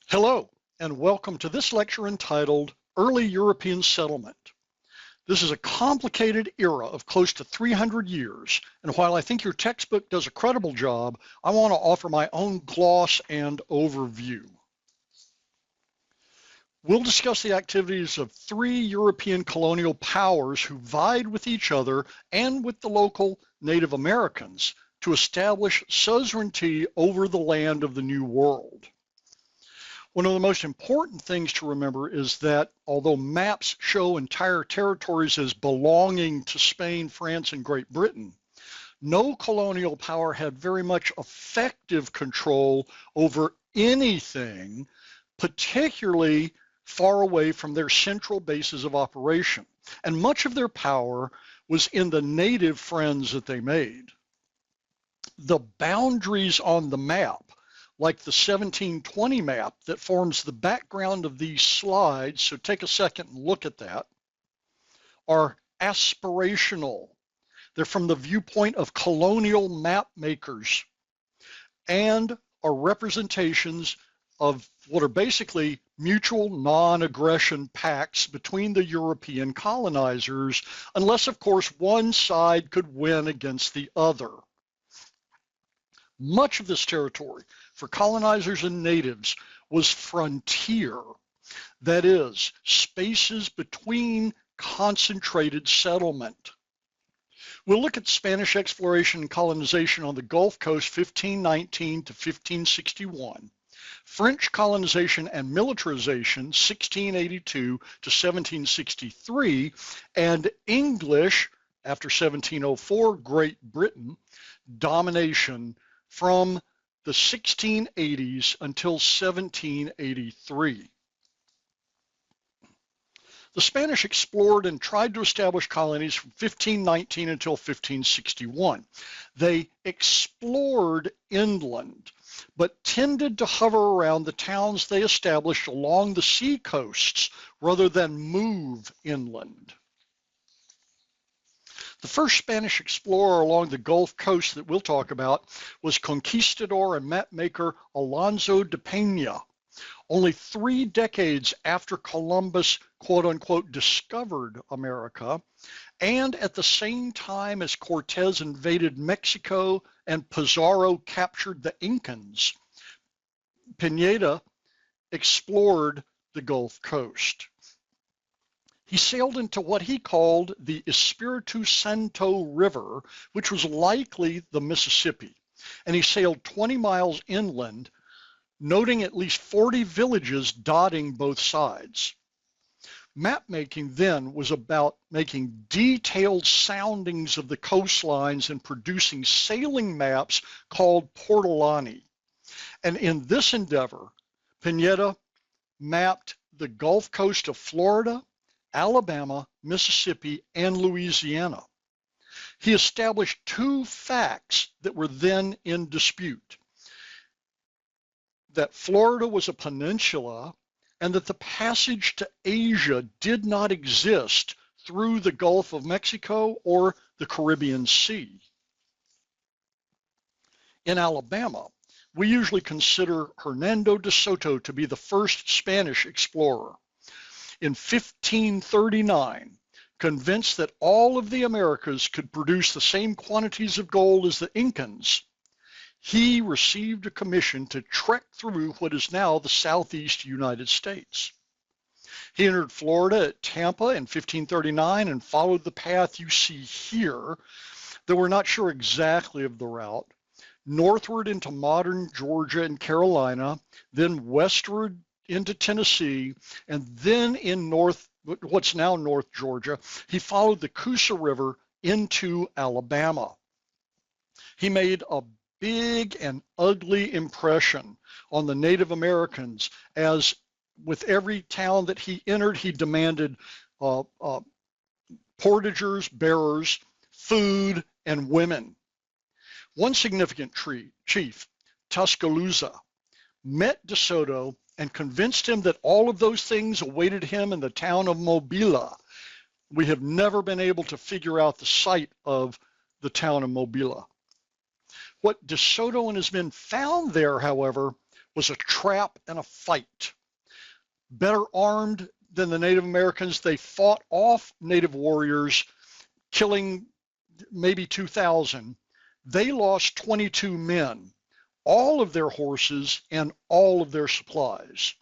Hello, and welcome to this lecture entitled Early European Settlement. This is a complicated era of close to 300 years, and while I think your textbook does a credible job, I want to offer my own gloss and overview. We'll discuss the activities of three European colonial powers who vied with each other and with the local Native Americans to establish suzerainty over the land of the New World. One of the most important things to remember is that although maps show entire territories as belonging to Spain, France, and Great Britain, no colonial power had very much effective control over anything, particularly far away from their central bases of operation. And much of their power was in the native friends that they made. The boundaries on the map, like the 1720 map that forms the background of these slides, so take a second and look at that, are aspirational. They're from the viewpoint of colonial map makers and are representations of what are basically mutual non-aggression pacts between the European colonizers, unless of course one side could win against the other. Much of this territory for colonizers and natives was frontier, that is, spaces between concentrated settlement. We'll look at Spanish exploration and colonization on the Gulf Coast 1519 to 1561, French colonization and militarization 1682 to 1763, and English, after 1704, Great Britain, domination from the 1680s until 1783. The Spanish explored and tried to establish colonies from 1519 until 1561. They explored inland, but tended to hover around the towns they established along the sea coasts rather than move inland. The first Spanish explorer along the Gulf Coast that we'll talk about was conquistador and mapmaker Alonso de Peña. Only 3 decades after Columbus, quote unquote, discovered America, and at the same time as Cortez invaded Mexico and Pizarro captured the Incans, Peña explored the Gulf Coast. He sailed into what he called the Espiritu Santo River, which was likely the Mississippi, and he sailed 20 miles inland, noting at least 40 villages dotting both sides. Map making then was about making detailed soundings of the coastlines and producing sailing maps called portolani. And in this endeavor, Peña mapped the Gulf Coast of Florida, Alabama, Mississippi, and Louisiana. He established 2 facts that were then in dispute: that Florida was a peninsula and that the passage to Asia did not exist through the Gulf of Mexico or the Caribbean Sea. In Alabama, we usually consider Hernando de Soto to be the first Spanish explorer. In 1539, convinced that all of the Americas could produce the same quantities of gold as the Incans, he received a commission to trek through what is now the southeast United States. He entered Florida at Tampa in 1539 and followed the path you see here, though we're not sure exactly of the route, northward into modern Georgia and Carolina, then westward into Tennessee, and then in what's now North Georgia, he followed the Coosa River into Alabama. He made a big and ugly impression on the Native Americans, as with every town that he entered, he demanded portagers, bearers, food, and women. One significant chief, Tuscaloosa, met De Soto and convinced him that all of those things awaited him in the town of Mobila. We have never been able to figure out the site of the town of Mobila. What De Soto and his men found there, however, was a trap and a fight. Better armed than the Native Americans, they fought off native warriors, killing maybe 2,000. They lost 22 men, all of their horses, and all of their supplies.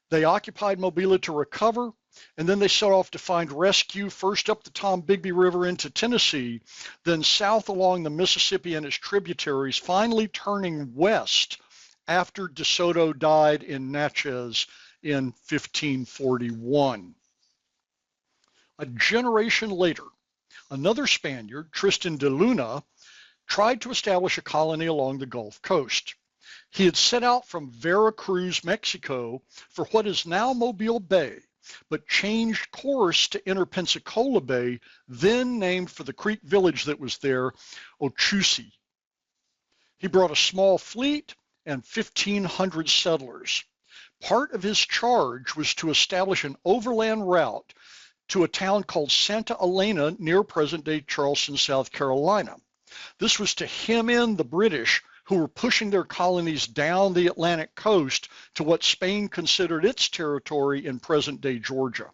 They occupied Mobile to recover, and then they set off to find rescue, first up the Tombigbee River into Tennessee, then south along the Mississippi and its tributaries, finally turning west after De Soto died in Natchez in 1541. A generation later, another Spaniard, Tristan de Luna, tried to establish a colony along the Gulf Coast. He had set out from Veracruz, Mexico, for what is now Mobile Bay, but changed course to enter Pensacola Bay, then named for the Creek village that was there, Ochusi. He brought a small fleet and 1,500 settlers. Part of his charge was to establish an overland route to a town called Santa Elena near present-day Charleston, South Carolina. This was to hem in the British, who were pushing their colonies down the Atlantic coast to what Spain considered its territory in present-day Georgia.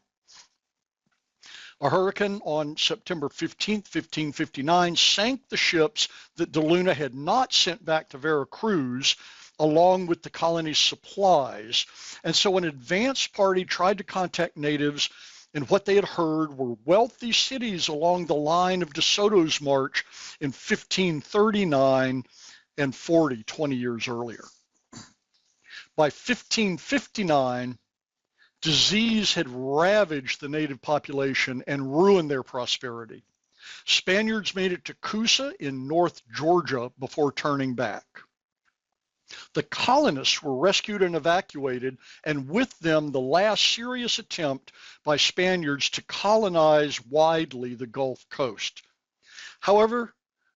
A hurricane on September 15, 1559, sank the ships that De Luna had not sent back to Veracruz, along with the colony's supplies. And so an advance party tried to contact natives, and what they had heard were wealthy cities along the line of De Soto's march in 1539 and 40, 20 years earlier. By 1559, disease had ravaged the native population and ruined their prosperity. Spaniards made it to Coosa in North Georgia before turning back. The colonists were rescued and evacuated, and with them the last serious attempt by Spaniards to colonize widely the Gulf Coast. However,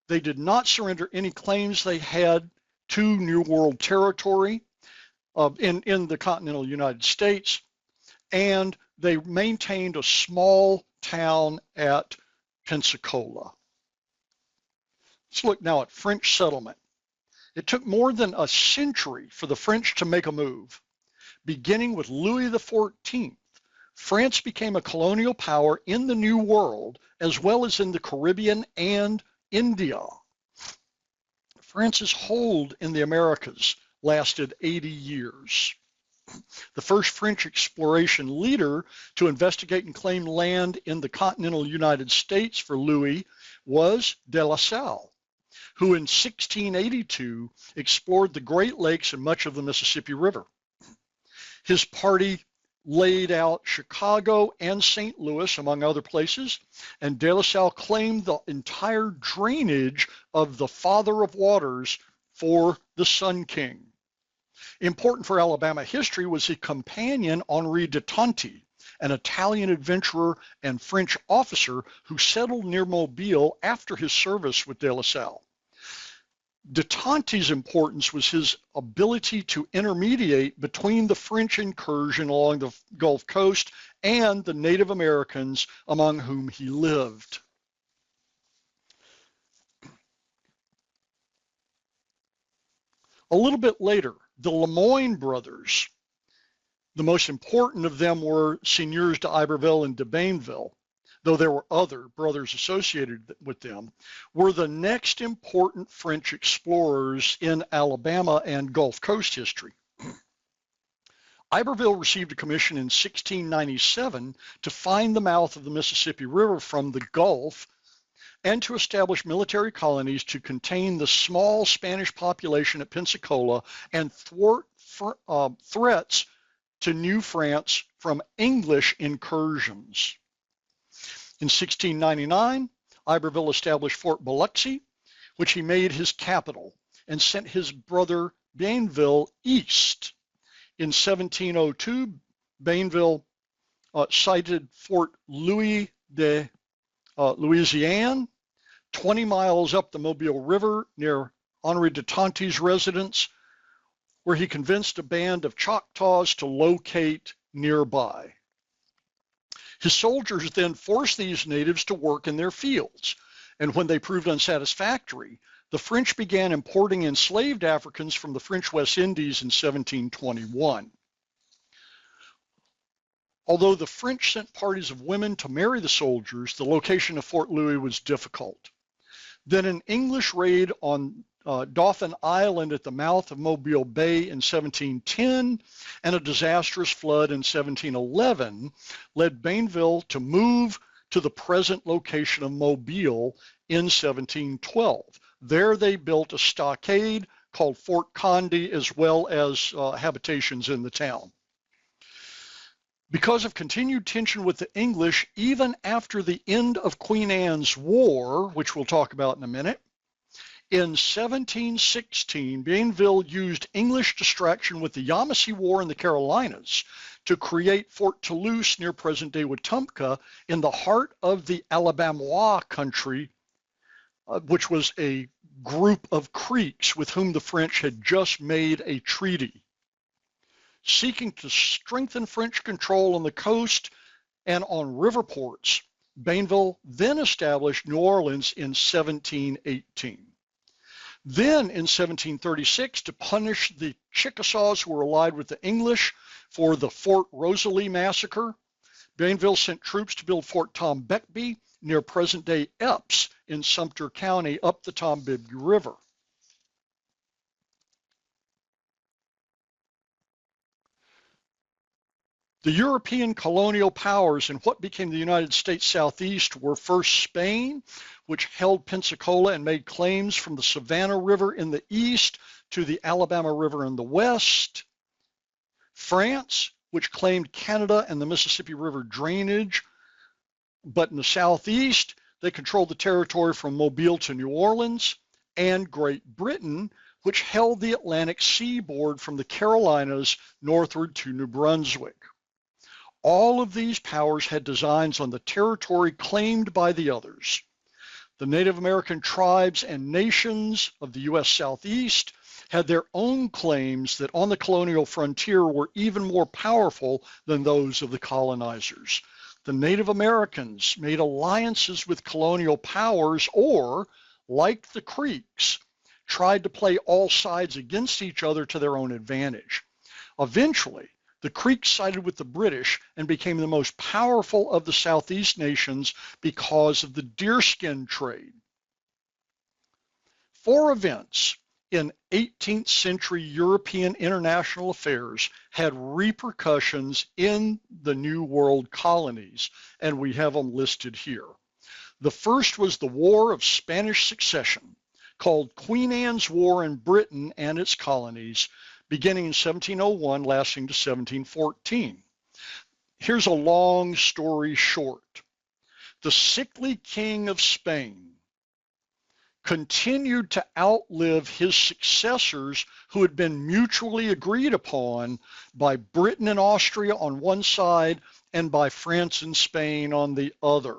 they did not surrender any claims they had to New World territory in the continental United States, and they maintained a small town at Pensacola. Let's look now at French settlement. It took more than a century for the French to make a move. Beginning with Louis XIV, France became a colonial power in the New World, as well as in the Caribbean and India. France's hold in the Americas lasted 80 years. The first French exploration leader to investigate and claim land in the continental United States for Louis was De La Salle, who in 1682 explored the Great Lakes and much of the Mississippi River. His party laid out Chicago and St. Louis, among other places, and De La Salle claimed the entire drainage of the Father of Waters for the Sun King. Important for Alabama history was his companion Henri de Tonti, an Italian adventurer and French officer who settled near Mobile after his service with De La Salle. De Tonti's importance was his ability to intermediate between the French incursion along the Gulf Coast and the Native Americans among whom he lived. A little bit later, the Lemoyne brothers, the most important of them were Seigneurs d'Iberville and de Bainville, though there were other brothers associated with them, were the next important French explorers in Alabama and Gulf Coast history. Iberville received a commission in 1697 to find the mouth of the Mississippi River from the Gulf and to establish military colonies to contain the small Spanish population at Pensacola and thwart threats to New France from English incursions. In 1699, Iberville established Fort Biloxi, which he made his capital, and sent his brother Bainville east. In 1702, Bainville sited Fort Louis de Louisiane, 20 miles up the Mobile River near Henri de Tonti's residence, where he convinced a band of Choctaws to locate nearby. His soldiers then forced these natives to work in their fields, and when they proved unsatisfactory, the French began importing enslaved Africans from the French West Indies in 1721. Although the French sent parties of women to marry the soldiers, the location of Fort Louis was difficult. Then an English raid on Dauphin Island at the mouth of Mobile Bay in 1710 and a disastrous flood in 1711 led Bainville to move to the present location of Mobile in 1712. There they built a stockade called Fort Condé, as well as habitations in the town. Because of continued tension with the English, even after the end of Queen Anne's War, which we'll talk about in a minute, in 1716, Bienville used English distraction with the Yamasee War in the Carolinas to create Fort Toulouse near present-day Wetumpka in the heart of the Alabama country, which was a group of Creeks with whom the French had just made a treaty. Seeking to strengthen French control on the coast and on river ports, Bainville then established New Orleans in 1718. Then in 1736, to punish the Chickasaws who were allied with the English for the Fort Rosalie massacre, Bainville sent troops to build Fort Tom Beckby near present-day Epes in Sumter County up the Tombigbee River. The European colonial powers in what became the United States Southeast were first Spain, which held Pensacola and made claims from the Savannah River in the east to the Alabama River in the west. France, which claimed Canada and the Mississippi River drainage, but in the southeast, they controlled the territory from Mobile to New Orleans. And Great Britain, which held the Atlantic seaboard from the Carolinas northward to New Brunswick. All of these powers had designs on the territory claimed by the others. The Native American tribes and nations of the U.S. Southeast had their own claims that on the colonial frontier were even more powerful than those of the colonizers. The Native Americans made alliances with colonial powers or, like the Creeks, tried to play all sides against each other to their own advantage. Eventually, the Creeks sided with the British and became the most powerful of the Southeast nations because of the deerskin trade. Four events in 18th century European international affairs had repercussions in the New World colonies, and we have them listed here. The first was the War of Spanish Succession, called Queen Anne's War in Britain and its colonies, beginning in 1701, lasting to 1714. Here's a long story short. The sickly king of Spain continued to outlive his successors who had been mutually agreed upon by Britain and Austria on one side and by France and Spain on the other.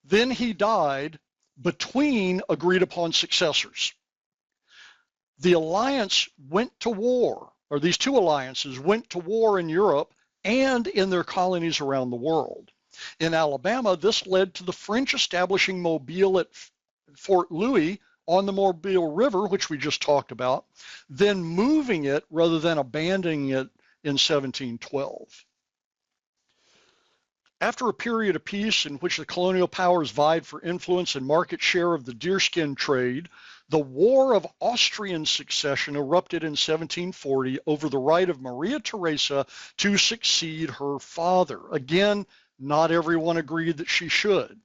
Then he died between agreed upon successors. The alliance went to war, or these two alliances went to war in Europe and in their colonies around the world. In Alabama, this led to the French establishing Mobile at Fort Louis on the Mobile River, which we just talked about, then moving it rather than abandoning it in 1712. After a period of peace in which the colonial powers vied for influence and market share of the deerskin trade, the War of Austrian Succession erupted in 1740 over the right of Maria Theresa to succeed her father. Again, not everyone agreed that she should.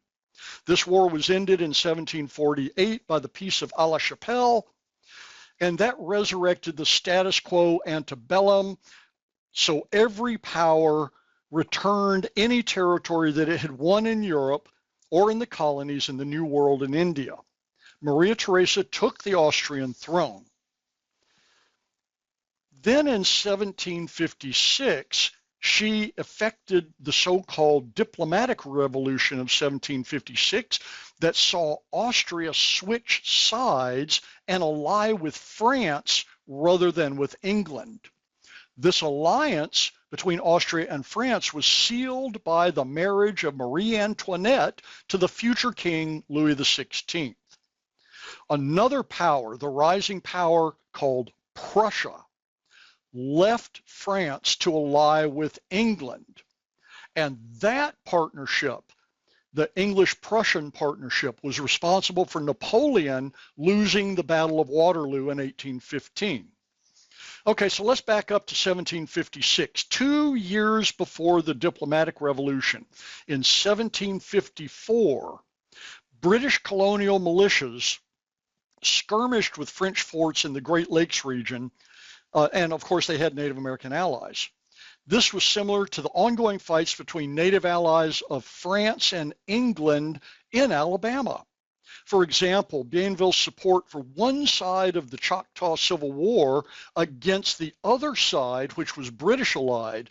This war was ended in 1748 by the Peace of Aix-la-Chapelle, and that resurrected the status quo antebellum, so every power returned any territory that it had won in Europe or in the colonies in the New World and India. Maria Theresa took the Austrian throne. Then in 1756, she effected the so-called diplomatic revolution of 1756 that saw Austria switch sides and ally with France rather than with England. This alliance between Austria and France was sealed by the marriage of Marie Antoinette to the future king Louis XVI. Another power, the rising power called Prussia, left France to ally with England. And that partnership, the English-Prussian partnership, was responsible for Napoleon losing the Battle of Waterloo in 1815. Okay, so let's back up to 1756, 2 years before the diplomatic revolution. In 1754, British colonial militias skirmished with French forts in the Great Lakes region, and of course they had Native American allies. This was similar to the ongoing fights between Native allies of France and England in Alabama. For example, Bienville's support for one side of the Choctaw Civil War against the other side, which was British allied,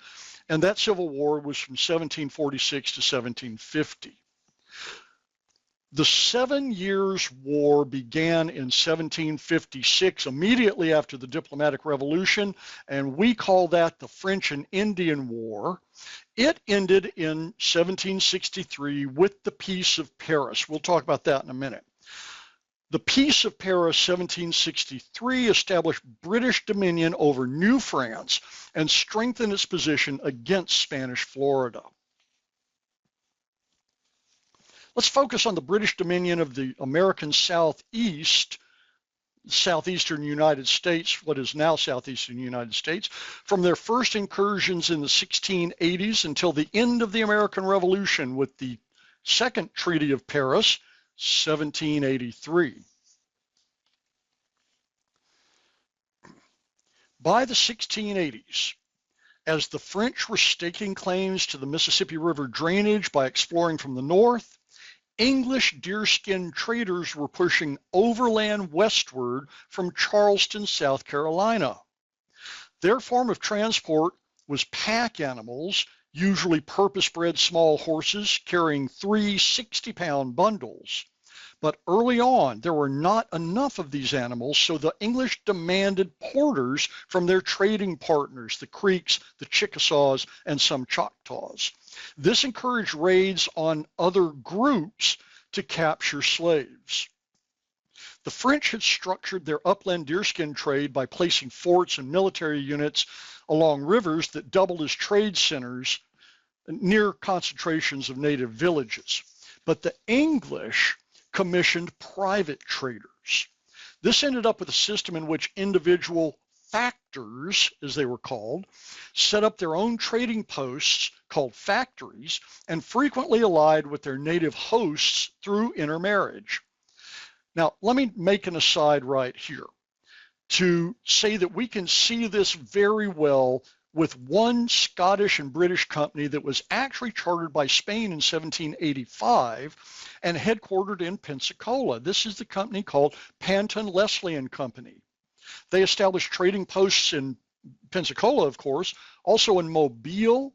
and that Civil War was from 1746 to 1750. The 7 Years' War began in 1756, immediately after the diplomatic revolution, and we call that the French and Indian War. It ended in 1763 with the Peace of Paris. We'll talk about that in a minute. The Peace of Paris, 1763, established British dominion over New France and strengthened its position against Spanish Florida. Let's focus on the British dominion of the American Southeast, southeastern United States, what is now southeastern United States, from their first incursions in the 1680s until the end of the American Revolution with the Second Treaty of Paris, 1783. By the 1680s, as the French were staking claims to the Mississippi River drainage by exploring from the north, English deerskin traders were pushing overland westward from Charleston, South Carolina. Their form of transport was pack animals, usually purpose-bred small horses carrying 3 60-pound bundles. But early on, there were not enough of these animals, so the English demanded porters from their trading partners, the Creeks, the Chickasaws, and some Choctaws. This encouraged raids on other groups to capture slaves. The French had structured their upland deerskin trade by placing forts and military units along rivers that doubled as trade centers near concentrations of native villages. But the English commissioned private traders. This ended up with a system in which individual factors, as they were called, set up their own trading posts called factories and frequently allied with their native hosts through intermarriage. Now, let me make an aside right here to say that we can see this very well with one Scottish and British company that was actually chartered by Spain in 1785 and headquartered in Pensacola. This is the company called Panton Leslie and Company. They established trading posts in Pensacola, of course, also in Mobile,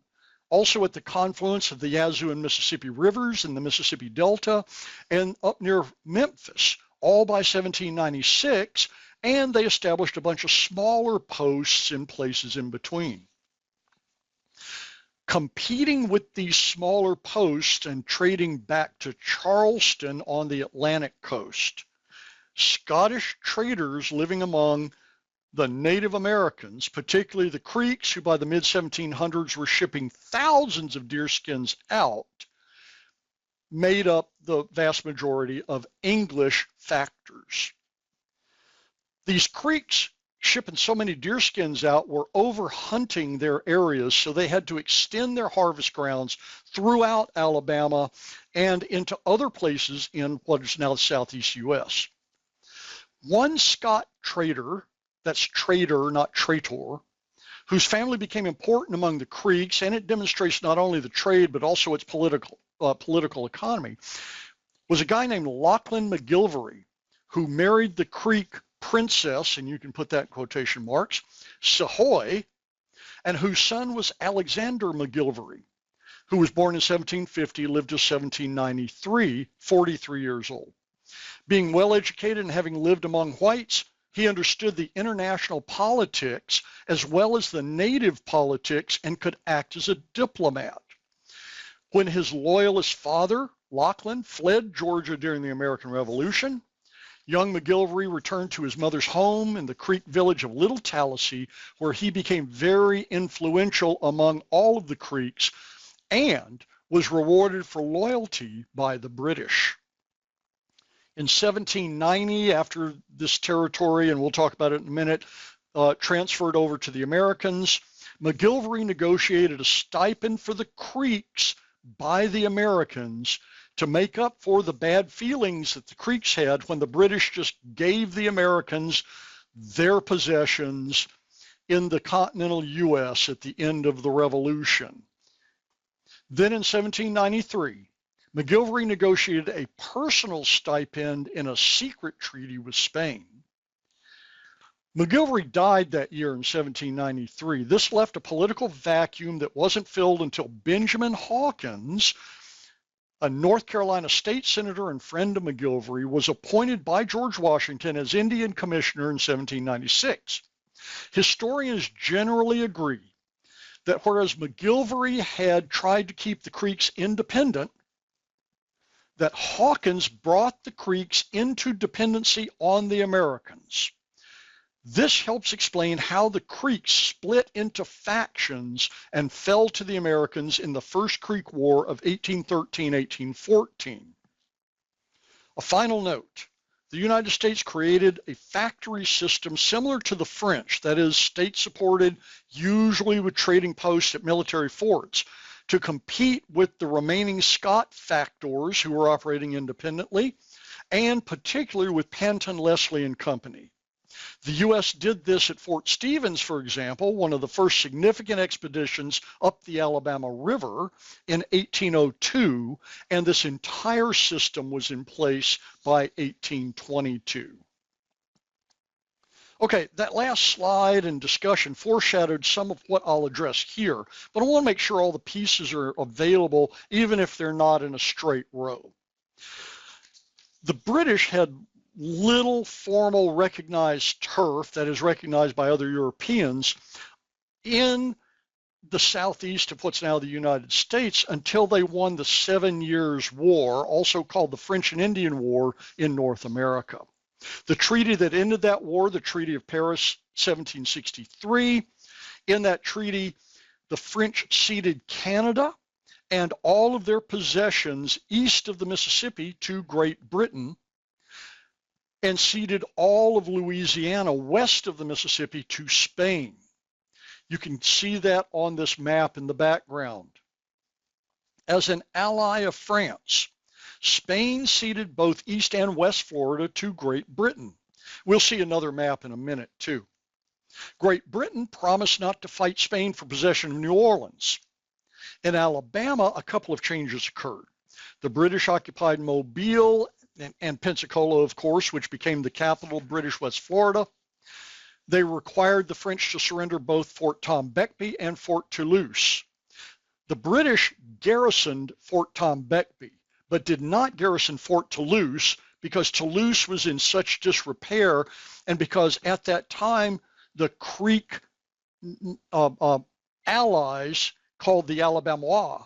also at the confluence of the Yazoo and Mississippi rivers in the Mississippi Delta, and up near Memphis, all by 1796, and they established a bunch of smaller posts in places in between. Competing with these smaller posts and trading back to Charleston on the Atlantic coast, Scottish traders living among the Native Americans, particularly the Creeks, who by the mid-1700s were shipping thousands of deerskins out, made up the vast majority of English factors. These Creeks shipping so many deerskins out were over-hunting their areas, so they had to extend their harvest grounds throughout Alabama and into other places in what is now the southeast U.S. One Scot trader, that's trader, not traitor, whose family became important among the Creeks, and it demonstrates not only the trade but also its political economy, was a guy named Lachlan McGilvery, who married the Creek princess, and you can put that in quotation marks, Sahoy, and whose son was Alexander McGilvery, who was born in 1750, lived to 1793, 43 years old. Being well educated and having lived among whites, he understood the international politics as well as the native politics and could act as a diplomat. When his loyalist father, Lachlan, fled Georgia during the American Revolution, Young McGillivray returned to his mother's home in the Creek village of Little Tallahassee, where he became very influential among all of the Creeks and was rewarded for loyalty by the British. In 1790, after this territory, and we'll talk about it in a minute, transferred over to the Americans, McGillivray negotiated a stipend for the Creeks by the Americans to make up for the bad feelings that the Creeks had when the British just gave the Americans their possessions in the continental U.S. at the end of the Revolution. Then in 1793, McGillivray negotiated a personal stipend in a secret treaty with Spain. McGillivray died that year in 1793. This left a political vacuum that wasn't filled until Benjamin Hawkins, a North Carolina state senator and friend of McGillivray, was appointed by George Washington as Indian Commissioner in 1796. Historians generally agree that whereas McGillivray had tried to keep the Creeks independent, that Hawkins brought the Creeks into dependency on the Americans. This helps explain how the Creeks split into factions and fell to the Americans in the First Creek War of 1813-1814. A final note, the United States created a factory system similar to the French, that is, state-supported, usually with trading posts at military forts, to compete with the remaining Scott factors who were operating independently, and particularly with Panton, Leslie and Company. The U.S. did this at Fort Stevens, for example, one of the first significant expeditions up the Alabama River in 1802, and this entire system was in place by 1822. Okay, that last slide and discussion foreshadowed some of what I'll address here, but I want to make sure all the pieces are available, even if they're not in a straight row. The British had little formal recognized turf that is recognized by other Europeans in the southeast of what's now the United States until they won the 7 Years' War, also called the French and Indian War, in North America. The treaty that ended that war, the Treaty of Paris, 1763, in that treaty, the French ceded Canada and all of their possessions east of the Mississippi to Great Britain, and ceded all of Louisiana west of the Mississippi to Spain. You can see that on this map in the background. As an ally of France, Spain ceded both East and West Florida to Great Britain. We'll see another map in a minute too. Great Britain promised not to fight Spain for possession of New Orleans. In Alabama, a couple of changes occurred. The British occupied Mobile and Pensacola, of course, which became the capital of British West Florida. They required the French to surrender both Fort Tom Beckby and Fort Toulouse. The British garrisoned Fort Tom Beckby, but did not garrison Fort Toulouse because Toulouse was in such disrepair, and because at that time the Creek allies, called the Alabamois,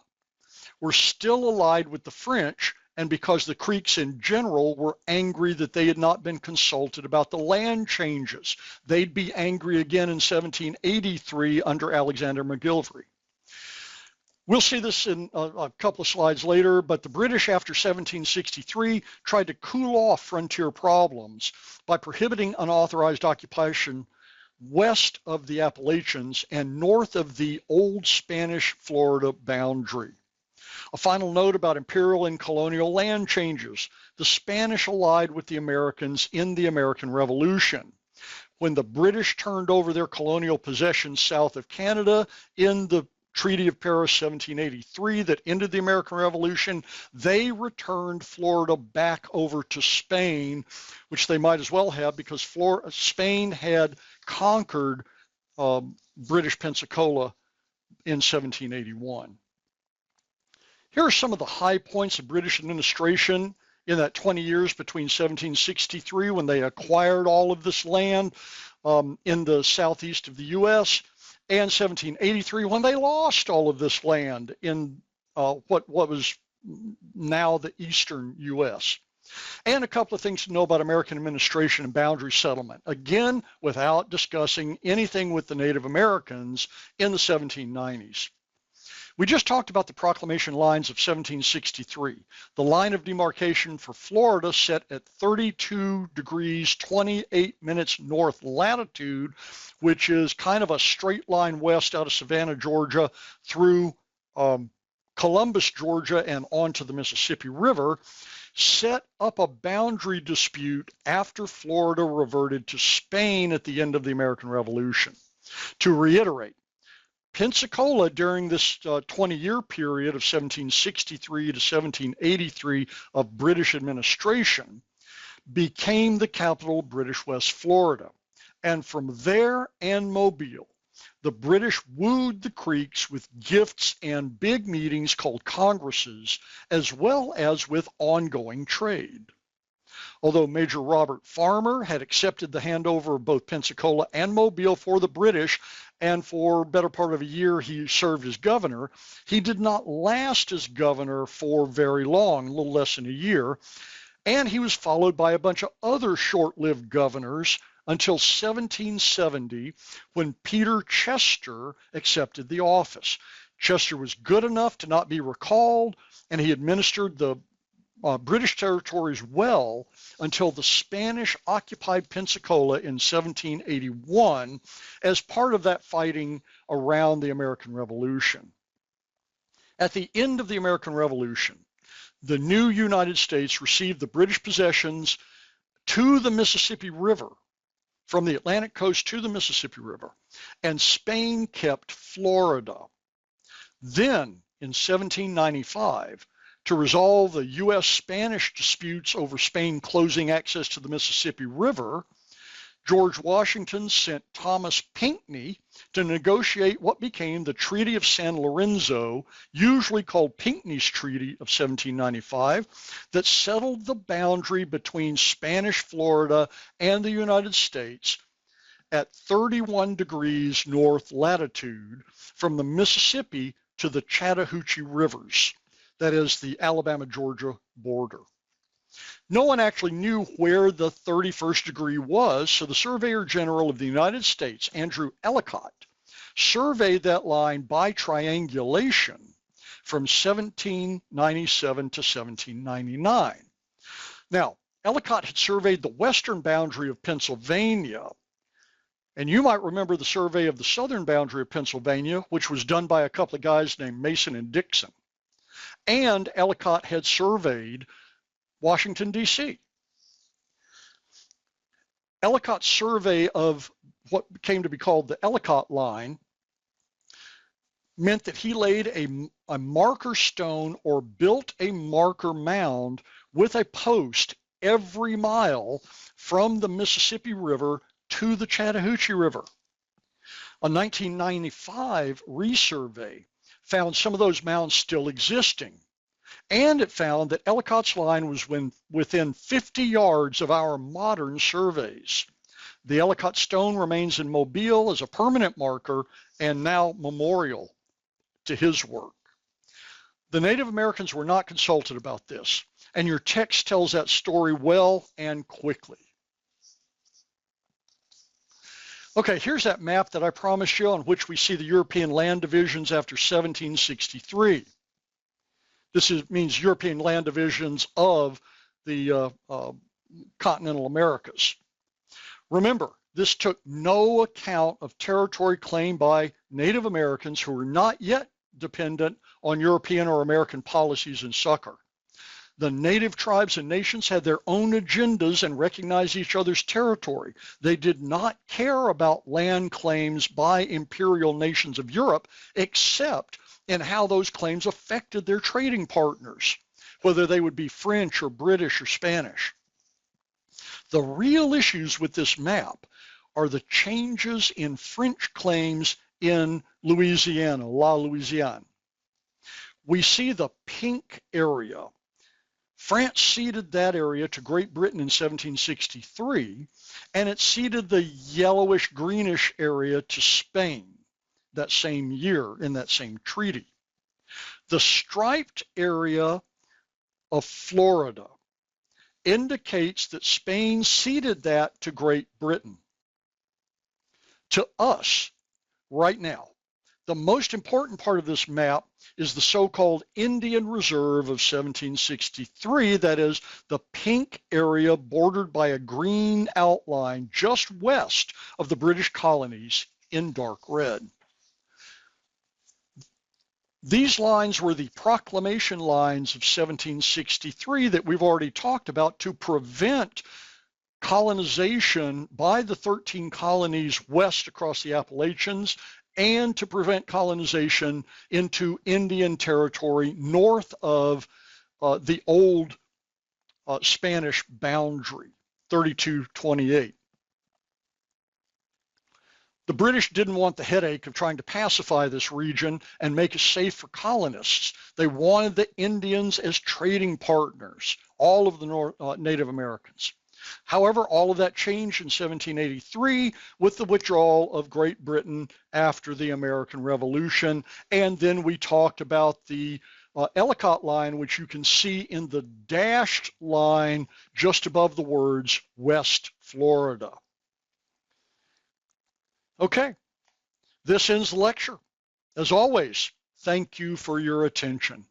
were still allied with the French, and because the Creeks in general were angry that they had not been consulted about the land changes. They'd be angry again in 1783 under Alexander McGillivray. We'll see this in a couple of slides later, but the British after 1763 tried to cool off frontier problems by prohibiting unauthorized occupation west of the Appalachians and north of the old Spanish Florida boundary. A final note about imperial and colonial land changes. The Spanish allied with the Americans in the American Revolution. When the British turned over their colonial possessions south of Canada in the Treaty of Paris 1783 that ended the American Revolution, they returned Florida back over to Spain, which they might as well have because Spain had conquered British Pensacola in 1781. Here are some of the high points of British administration in that 20 years between 1763, when they acquired all of this land in the southeast of the U.S., and 1783, when they lost all of this land in what was now the eastern U.S. And a couple of things to know about American administration and boundary settlement, again, without discussing anything with the Native Americans in the 1790s. We just talked about the proclamation lines of 1763. The line of demarcation for Florida set at 32 degrees 28 minutes north latitude, which is kind of a straight line west out of Savannah, Georgia, through Columbus, Georgia, and onto the Mississippi River, set up a boundary dispute after Florida reverted to Spain at the end of the American Revolution. To reiterate, Pensacola during this 20-year period of 1763 to 1783 of British administration became the capital of British West Florida. And from there and Mobile, the British wooed the Creeks with gifts and big meetings called congresses, as well as with ongoing trade. Although Major Robert Farmer had accepted the handover of both Pensacola and Mobile for the British, and for better part of a year he served as governor, he did not last as governor for very long, a little less than a year, and he was followed by a bunch of other short-lived governors until 1770, when Peter Chester accepted the office. Chester was good enough to not be recalled, and he administered the British territories well until the Spanish occupied Pensacola in 1781 as part of that fighting around the American Revolution. At the end of the American Revolution, the new United States received the British possessions to the Mississippi River, from the Atlantic coast to the Mississippi River, and Spain kept Florida. Then, in 1795, to resolve the U.S.-Spanish disputes over Spain closing access to the Mississippi River, George Washington sent Thomas Pinckney to negotiate what became the Treaty of San Lorenzo, usually called Pinckney's Treaty of 1795, that settled the boundary between Spanish Florida and the United States at 31 degrees north latitude from the Mississippi to the Chattahoochee Rivers, that is the Alabama-Georgia border. No one actually knew where the 31st degree was, so the Surveyor General of the United States, Andrew Ellicott, surveyed that line by triangulation from 1797 to 1799. Now, Ellicott had surveyed the western boundary of Pennsylvania, and you might remember the survey of the southern boundary of Pennsylvania, which was done by a couple of guys named Mason and Dixon. And Ellicott had surveyed Washington, D.C. Ellicott's survey of what came to be called the Ellicott line meant that he laid a marker stone or built a marker mound with a post every mile from the Mississippi River to the Chattahoochee River. A 1995 resurvey found some of those mounds still existing. And it found that Ellicott's line was within 50 yards of our modern surveys. The Ellicott stone remains in Mobile as a permanent marker and now memorial to his work. The Native Americans were not consulted about this, and your text tells that story well and quickly. Okay, here's that map that I promised you on which we see the European land divisions after 1763. This means European land divisions of the continental Americas. Remember, this took no account of territory claimed by Native Americans who were not yet dependent on European or American policies and succor. The native tribes and nations had their own agendas and recognized each other's territory. They did not care about land claims by imperial nations of Europe, except in how those claims affected their trading partners, whether they would be French or British or Spanish. The real issues with this map are the changes in French claims in Louisiana, La Louisiane. We see the pink area. France ceded that area to Great Britain in 1763, and it ceded the yellowish-greenish area to Spain that same year in that same treaty. The striped area of Florida indicates that Spain ceded that to Great Britain. To us, right now, the most important part of this map is the so-called Indian Reserve of 1763, that is the pink area bordered by a green outline just west of the British colonies in dark red. These lines were the proclamation lines of 1763 that we've already talked about to prevent colonization by the 13 colonies west across the Appalachians and to prevent colonization into Indian territory north of the old Spanish boundary, 3228. The British didn't want the headache of trying to pacify this region and make it safe for colonists. They wanted the Indians as trading partners, all of the Native Americans. However, all of that changed in 1783 with the withdrawal of Great Britain after the American Revolution. And then we talked about the Ellicott line, which you can see in the dashed line just above the words West Florida. Okay, this ends the lecture. As always, thank you for your attention.